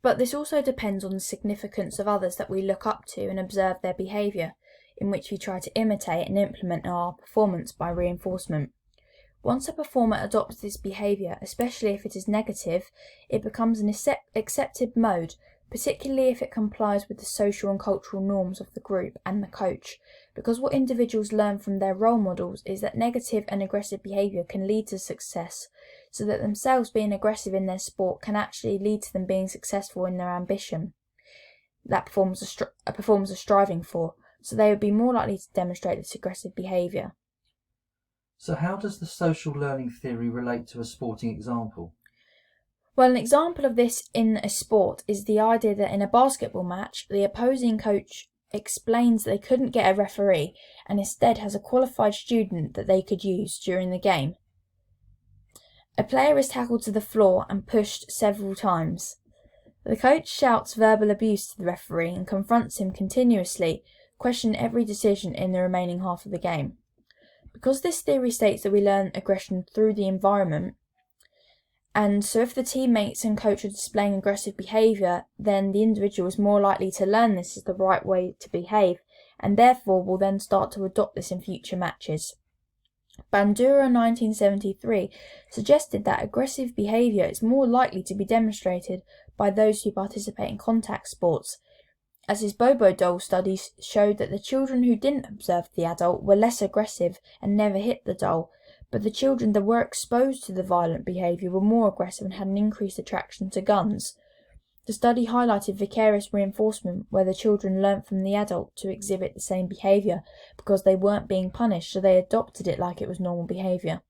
But this also depends on the significance of others that we look up to and observe their behaviour, in which we try to imitate and implement our performance by reinforcement. Once a performer adopts this behaviour, especially if it is negative, it becomes an accepted mode, particularly if it complies with the social and cultural norms of the group and the coach, because what individuals learn from their role models is that negative and aggressive behaviour can lead to success, so that themselves being aggressive in their sport can actually lead to them being successful in their ambition that performers are striving for, so they would be more likely to demonstrate this aggressive behaviour. So how does the social learning theory relate to a sporting example? Well, an example of this in a sport is the idea that in a basketball match, the opposing coach explains they couldn't get a referee and instead has a qualified student that they could use during the game. A player is tackled to the floor and pushed several times. The coach shouts verbal abuse to the referee and confronts him continuously, questioning every decision in the remaining half of the game. Because this theory states that we learn aggression through the environment, and so if the teammates and coach are displaying aggressive behaviour, then the individual is more likely to learn this is the right way to behave, and therefore will then start to adopt this in future matches. Bandura 1973 suggested that aggressive behaviour is more likely to be demonstrated by those who participate in contact sports, as his Bobo doll studies showed that the children who didn't observe the adult were less aggressive and never hit the doll, but the children that were exposed to the violent behaviour were more aggressive and had an increased attraction to guns. The study highlighted vicarious reinforcement, where the children learnt from the adult to exhibit the same behaviour because they weren't being punished, so they adopted it like it was normal behaviour.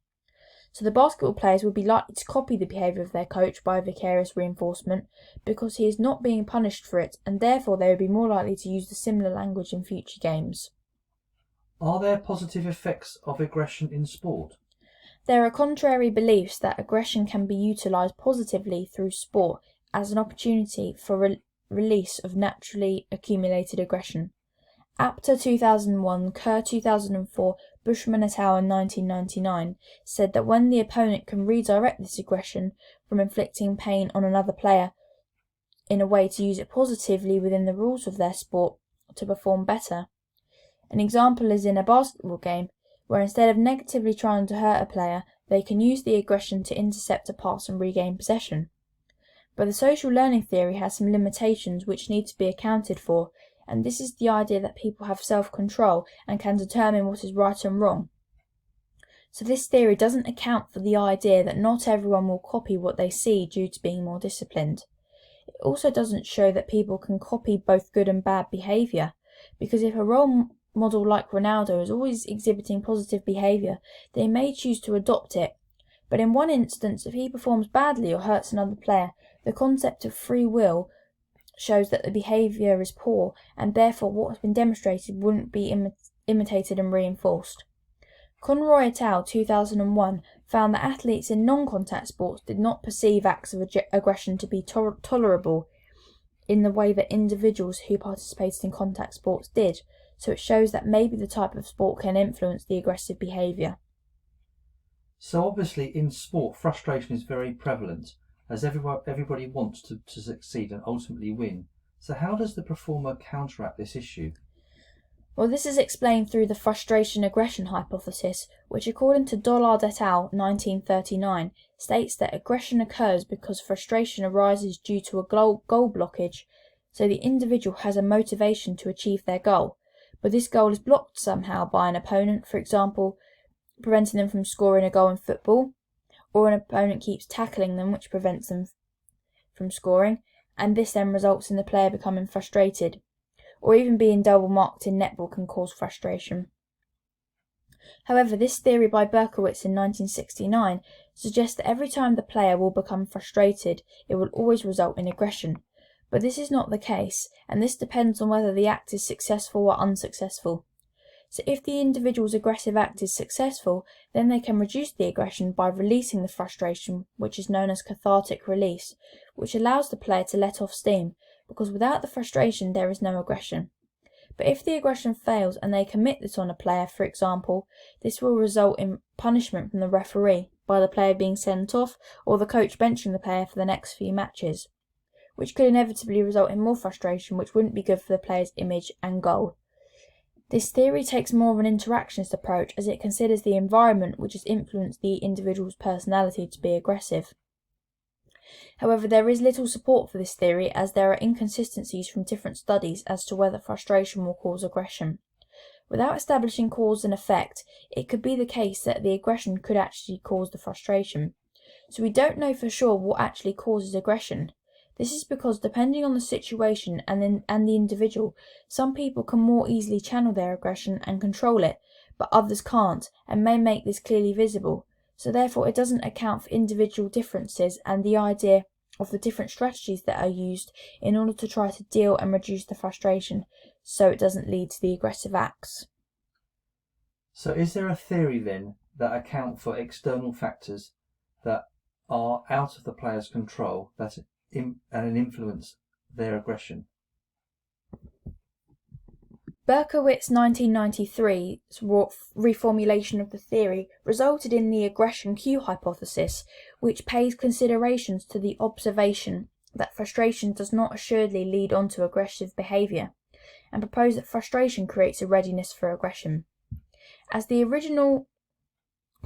So the basketball players would be likely to copy the behaviour of their coach by vicarious reinforcement because he is not being punished for it, and therefore they would be more likely to use the similar language in future games. Are there positive effects of aggression in sport? There are contrary beliefs that aggression can be utilised positively through sport as an opportunity for release of naturally accumulated aggression. Apter 2001, Kerr 2004, Bushman et al. In 1999 said that when the opponent can redirect this aggression from inflicting pain on another player in a way to use it positively within the rules of their sport to perform better. An example is in a basketball game, where instead of negatively trying to hurt a player, they can use the aggression to intercept a pass and regain possession. But the social learning theory has some limitations which need to be accounted for, and this is the idea that people have self-control and can determine what is right and wrong. So this theory doesn't account for the idea that not everyone will copy what they see due to being more disciplined. It also doesn't show that people can copy both good and bad behaviour, because if a role model like Ronaldo is always exhibiting positive behaviour, they may choose to adopt it. But in one instance, if he performs badly or hurts another player, the concept of free will shows that the behaviour is poor, and therefore what has been demonstrated wouldn't be imitated and reinforced. Conroy et al. 2001 found that athletes in non-contact sports did not perceive acts of aggression to be tolerable in the way that individuals who participated in contact sports did, so it shows that maybe the type of sport can influence the aggressive behaviour. So obviously in sport frustration is very prevalent, as everybody wants to succeed and ultimately win. So how does the performer counteract this issue? Well, this is explained through the frustration-aggression hypothesis, which according to Dollard et al. 1939 states that aggression occurs because frustration arises due to a goal blockage, so the individual has a motivation to achieve their goal, but this goal is blocked somehow by an opponent, for example, preventing them from scoring a goal in football, or an opponent keeps tackling them, which prevents them from scoring, and this then results in the player becoming frustrated. Or even being double marked in netball can cause frustration. However, this theory by Berkowitz in 1969 suggests that every time the player will become frustrated, it will always result in aggression. But this is not the case, and this depends on whether the act is successful or unsuccessful. So if the individual's aggressive act is successful, then they can reduce the aggression by releasing the frustration, which is known as cathartic release, which allows the player to let off steam, because without the frustration there is no aggression. But if the aggression fails and they commit this on a player, for example, this will result in punishment from the referee, by the player being sent off or the coach benching the player for the next few matches. which could inevitably result in more frustration, which wouldn't be good for the player's image and goal. This theory takes more of an interactionist approach, as it considers the environment which has influenced the individual's personality to be aggressive. However, there is little support for this theory, as there are inconsistencies from different studies as to whether frustration will cause aggression. Without establishing cause and effect, it could be the case that the aggression could actually cause the frustration. So we don't know for sure what actually causes aggression. This is because, depending on the situation and the individual, some people can more easily channel their aggression and control it, but others can't and may make this clearly visible. So therefore it doesn't account for individual differences and the idea of the different strategies that are used in order to try to deal and reduce the frustration, so it doesn't lead to the aggressive acts. So is there a theory then that account for external factors that are out of the player's control and influence their aggression? Berkowitz's 1993 reformulation of the theory resulted in the aggression cue hypothesis, which pays considerations to the observation that frustration does not assuredly lead on to aggressive behaviour, and proposed that frustration creates a readiness for aggression. As the original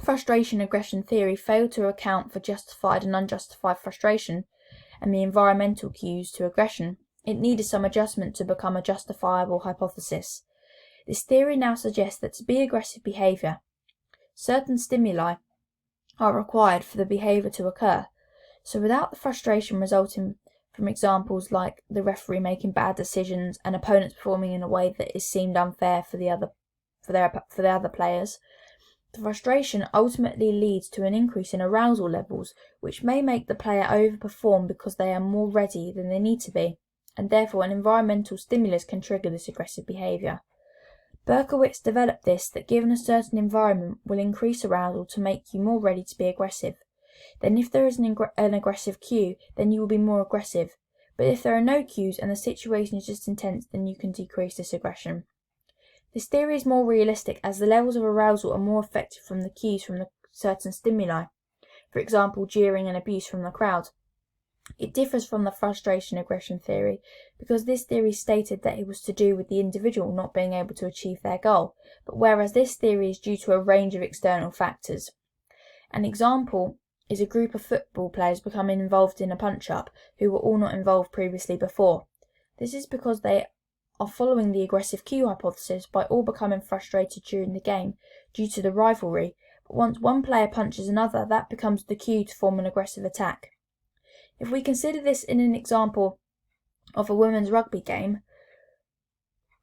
frustration-aggression theory failed to account for justified and unjustified frustration and the environmental cues to aggression, it needed some adjustment to become a justifiable hypothesis. This theory now suggests that to be aggressive behaviour, certain stimuli are required for the behaviour to occur. So without the frustration resulting from examples like the referee making bad decisions and opponents performing in a way that is seemed unfair for the other players, the frustration ultimately leads to an increase in arousal levels, which may make the player overperform because they are more ready than they need to be, and therefore an environmental stimulus can trigger this aggressive behaviour. Berkowitz developed this, that given a certain environment will increase arousal to make you more ready to be aggressive. Then if there is an aggressive cue, then you will be more aggressive. But if there are no cues and the situation is just intense, then you can decrease this aggression. This theory is more realistic, as the levels of arousal are more affected from the cues from the certain stimuli, for example jeering and abuse from the crowd. It differs from the frustration-aggression theory, because this theory stated that it was to do with the individual not being able to achieve their goal, but whereas this theory is due to a range of external factors. An example is a group of football players becoming involved in a punch-up who were all not involved previously before. This is because they are following the aggressive cue hypothesis by all becoming frustrated during the game due to the rivalry, but once one player punches another, that becomes the cue to form an aggressive attack. If we consider this in an example of a women's rugby game,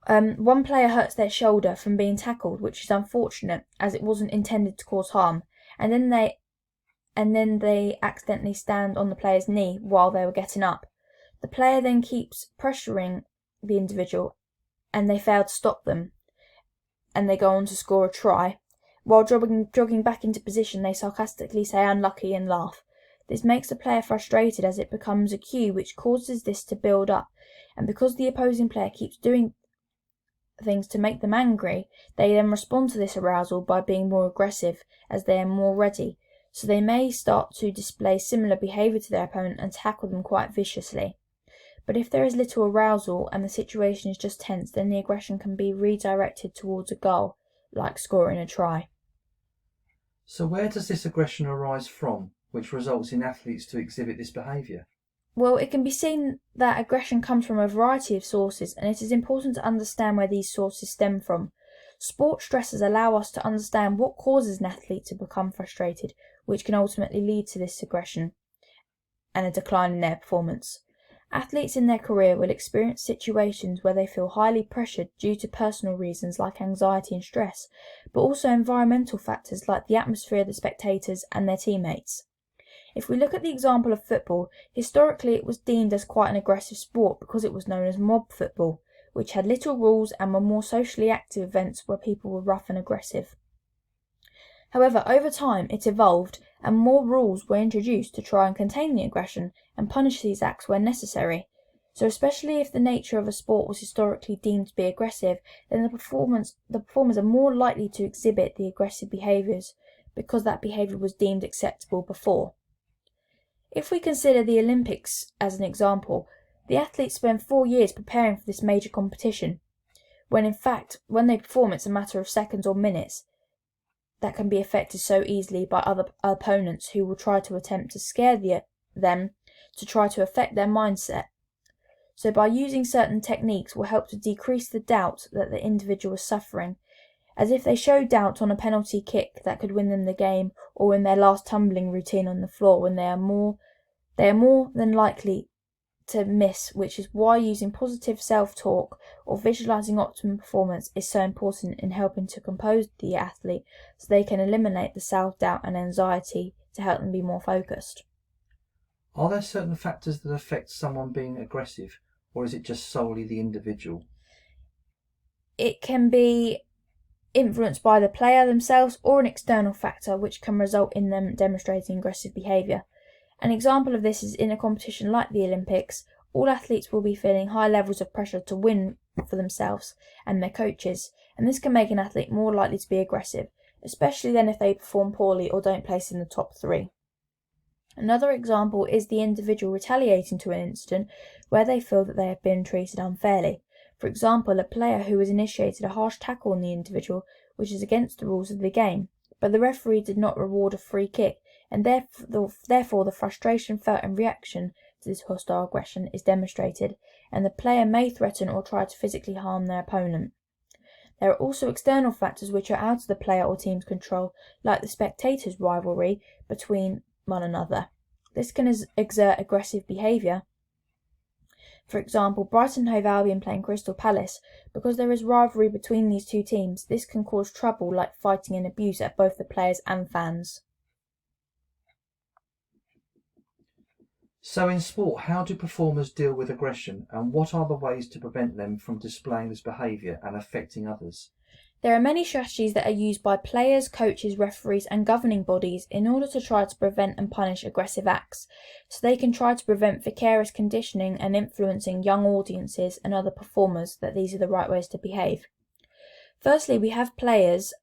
one player hurts their shoulder from being tackled, which is unfortunate as it wasn't intended to cause harm, and then they accidentally stand on the player's knee while they were getting up. The player then keeps pressuring the individual and they fail to stop them, and they go on to score a try. While jogging back into position, they sarcastically say unlucky and laugh. This makes the player frustrated, as it becomes a cue which causes this to build up, and because the opposing player keeps doing things to make them angry, they then respond to this arousal by being more aggressive, as they are more ready, so they may start to display similar behaviour to their opponent and tackle them quite viciously. But if there is little arousal and the situation is just tense, then the aggression can be redirected towards a goal, like scoring a try. So where does this aggression arise from, which results in athletes to exhibit this behaviour? Well, it can be seen that aggression comes from a variety of sources, and it is important to understand where these sources stem from. Sport stresses allow us to understand what causes an athlete to become frustrated, which can ultimately lead to this aggression and a decline in their performance. Athletes in their career will experience situations where they feel highly pressured due to personal reasons like anxiety and stress, but also environmental factors like the atmosphere of the spectators and their teammates. If we look at the example of football, historically it was deemed as quite an aggressive sport because it was known as mob football, which had little rules and were more socially active events where people were rough and aggressive. However, over time it evolved and more rules were introduced to try and contain the aggression and punish these acts when necessary. So especially if the nature of a sport was historically deemed to be aggressive, then the performers are more likely to exhibit the aggressive behaviours because that behaviour was deemed acceptable before. If we consider the Olympics as an example, The athletes spend 4 years preparing for this major competition, when in fact, when they perform, it's a matter of seconds or minutes that can be affected so easily by other opponents who will try to attempt to scare them to try to affect their mindset. So by using certain techniques will help to decrease the doubt that the individual is suffering, as if they show doubt on a penalty kick that could win them the game, or in their last tumbling routine on the floor when they are more than likely to miss, which is why using positive self-talk or visualizing optimum performance is so important in helping to compose the athlete so they can eliminate the self-doubt and anxiety to help them be more focused. Are there certain factors that affect someone being aggressive, or is it just solely the individual? It can be influenced by the player themselves or an external factor which can result in them demonstrating aggressive behaviour. An example of this is in a competition like the Olympics. All athletes will be feeling high levels of pressure to win for themselves and their coaches, and this can make an athlete more likely to be aggressive, especially then if they perform poorly or don't place in the top 3. Another example is the individual retaliating to an incident where they feel that they have been treated unfairly. For example, a player who has initiated a harsh tackle on the individual, which is against the rules of the game, but the referee did not reward a free kick, and therefore the frustration felt in reaction to this hostile aggression is demonstrated, and the player may threaten or try to physically harm their opponent. There are also external factors which are out of the player or team's control, like the spectators' rivalry between one another. This can exert aggressive behaviour. For example, Brighton Hove Albion playing Crystal Palace. Because there is rivalry between these two teams, this can cause trouble like fighting and abuse at both the players and fans. So in sport, how do performers deal with aggression, and what are the ways to prevent them from displaying this behaviour and affecting others? There are many strategies that are used by players, coaches, referees and governing bodies in order to try to prevent and punish aggressive acts, so they can try to prevent vicarious conditioning and influencing young audiences and other performers that these are the right ways to behave. Firstly, we have players,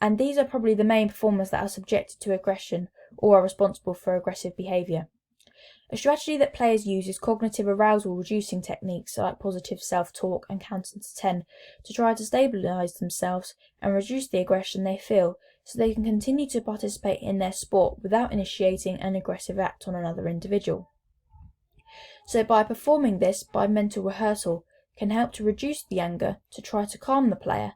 and these are probably the main performers that are subjected to aggression or are responsible for aggressive behaviour. A strategy that players use is cognitive arousal reducing techniques like positive self-talk and counting to 10 to try to stabilise themselves and reduce the aggression they feel so they can continue to participate in their sport without initiating an aggressive act on another individual. So by performing this by mental rehearsal can help to reduce the anger to try to calm the player.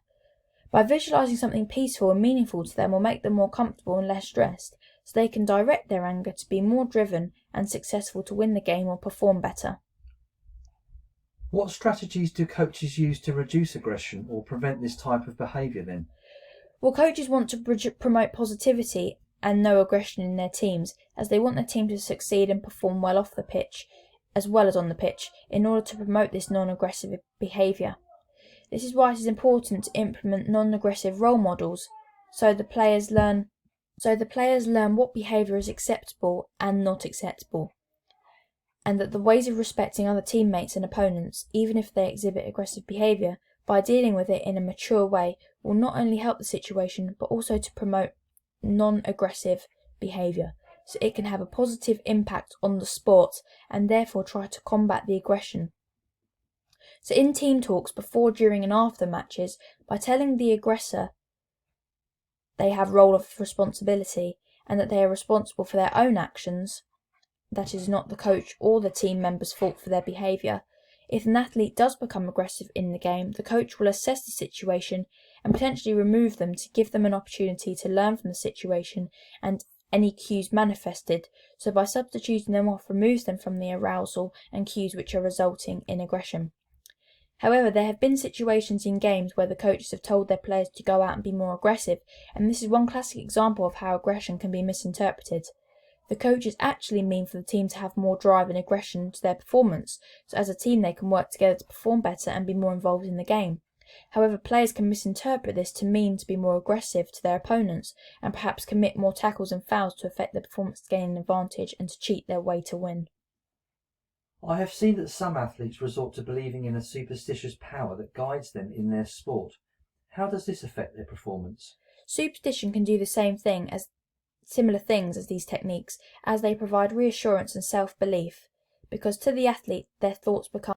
By visualising something peaceful and meaningful to them will make them more comfortable and less stressed, so they can direct their anger to be more driven and successful to win the game or perform better. What strategies do coaches use to reduce aggression or prevent this type of behaviour then? Well, coaches want to promote positivity and no aggression in their teams, as they want their team to succeed and perform well off the pitch, as well as on the pitch, in order to promote this non-aggressive behaviour. This is why it is important to implement non-aggressive role models, so the players learn what behaviour is acceptable and not acceptable, and that the ways of respecting other teammates and opponents, even if they exhibit aggressive behaviour, by dealing with it in a mature way, will not only help the situation but also to promote non-aggressive behaviour, so it can have a positive impact on the sport and therefore try to combat the aggression. So in team talks before, during and after matches, by telling the aggressor they have role of responsibility and that they are responsible for their own actions, that is not the coach or the team member's fault for their behaviour. If an athlete does become aggressive in the game, the coach will assess the situation and potentially remove them to give them an opportunity to learn from the situation and any cues manifested, so by substituting them off removes them from the arousal and cues which are resulting in aggression. However, there have been situations in games where the coaches have told their players to go out and be more aggressive, and this is one classic example of how aggression can be misinterpreted. The coaches actually mean for the team to have more drive and aggression to their performance, so as a team they can work together to perform better and be more involved in the game. However, players can misinterpret this to mean to be more aggressive to their opponents, and perhaps commit more tackles and fouls to affect their performance to gain an advantage and to cheat their way to win. I have seen that some athletes resort to believing in a superstitious power that guides them in their sport. How does this affect their performance? Superstition can do the similar things as these techniques, as they provide reassurance and self-belief. because to the athlete their thoughts become